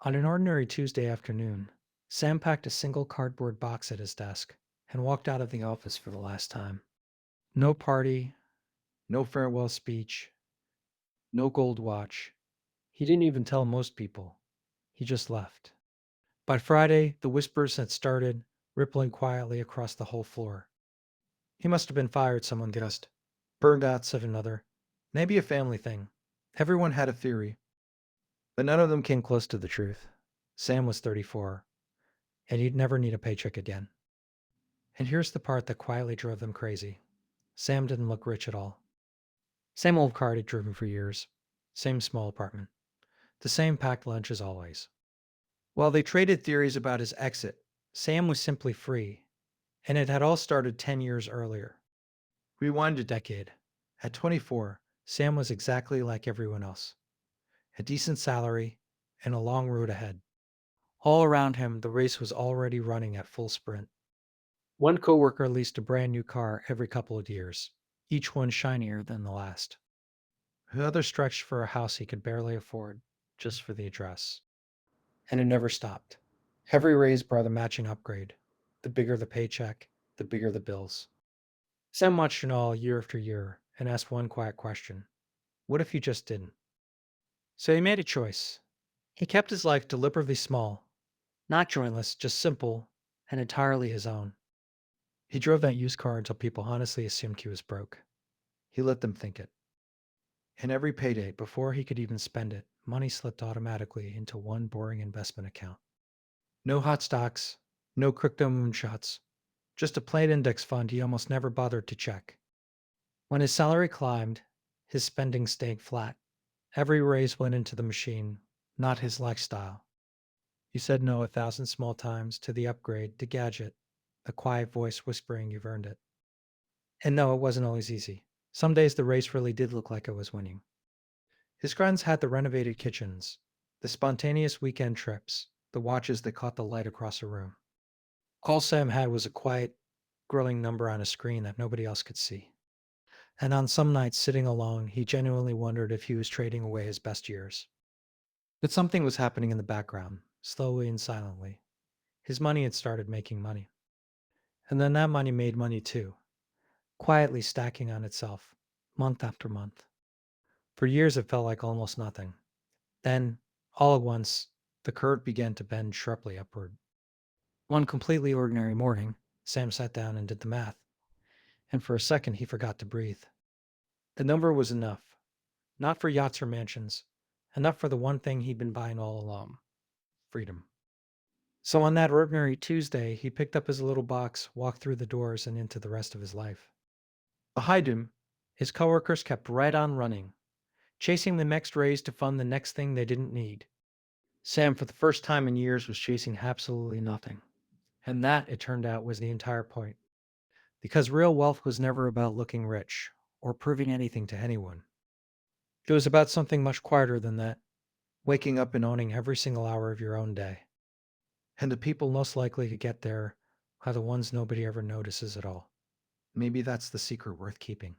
On an ordinary Tuesday afternoon, Sam packed a single cardboard box at his desk and walked out of the office for the last time. No party, no farewell speech, no gold watch. He didn't even tell most people. He just left. By Friday, the whispers had started, rippling quietly across the whole floor. He must have been fired, someone guessed. Burned out, said another. Maybe a family thing. Everyone had a theory, but none of them came close to the truth. Sam was 34, and he'd never need a paycheck again. And here's the part that quietly drove them crazy. Sam didn't look rich at all. Same old car he'd driven for years. Same small apartment. The same packed lunch as always. While they traded theories about his exit, Sam was simply free, and it had all started 10 years earlier. Rewind a decade. At 24, Sam was exactly like everyone else. A decent salary and a long road ahead. All around him, the race was already running at full sprint. One coworker leased a brand new car every couple of years, each one shinier than the last. The other stretched for a house he could barely afford, just for the address. And it never stopped. Every raise brought a matching upgrade. The bigger the paycheck, the bigger the bills. Sam watched it all year after year and asked one quiet question. What if he just didn't? So he made a choice. He kept his life deliberately small, not joyless, just simple and entirely his own. He drove that used car until people honestly assumed he was broke. He let them think it. And every payday, before he could even spend it, money slipped automatically into one boring investment account. No hot stocks, no crypto moonshots, just a plain index fund he almost never bothered to check. When his salary climbed, his spending stayed flat. Every raise went into the machine, not his lifestyle. He said no 1,000 small times to the upgrade, to gadget, the quiet voice whispering you've earned it. And no, it wasn't always easy. Some days the race really did look like it was winning. His friends had the renovated kitchens, the spontaneous weekend trips, the watches that caught the light across a room. All Sam had was a quiet, growing number on a screen that nobody else could see. And on some nights, sitting alone, he genuinely wondered if he was trading away his best years. But something was happening in the background, slowly and silently. His money had started making money. And then that money made money too, quietly stacking on itself, month after month. For years, it felt like almost nothing. Then, all at once, the curve began to bend sharply upward. One completely ordinary morning, Sam sat down and did the math, and for a second he forgot to breathe. The number was enough, not for yachts or mansions, enough for the one thing he'd been buying all along: freedom. So on that ordinary Tuesday, he picked up his little box, walked through the doors, and into the rest of his life. Behind him, his coworkers kept right on running, chasing the next raise to fund the next thing they didn't need. Sam, for the first time in years, was chasing absolutely nothing. And that, it turned out, was the entire point. Because real wealth was never about looking rich or proving anything to anyone. It was about something much quieter than that, waking up and owning every single hour of your own day. And the people most likely to get there are the ones nobody ever notices at all. Maybe that's the secret worth keeping.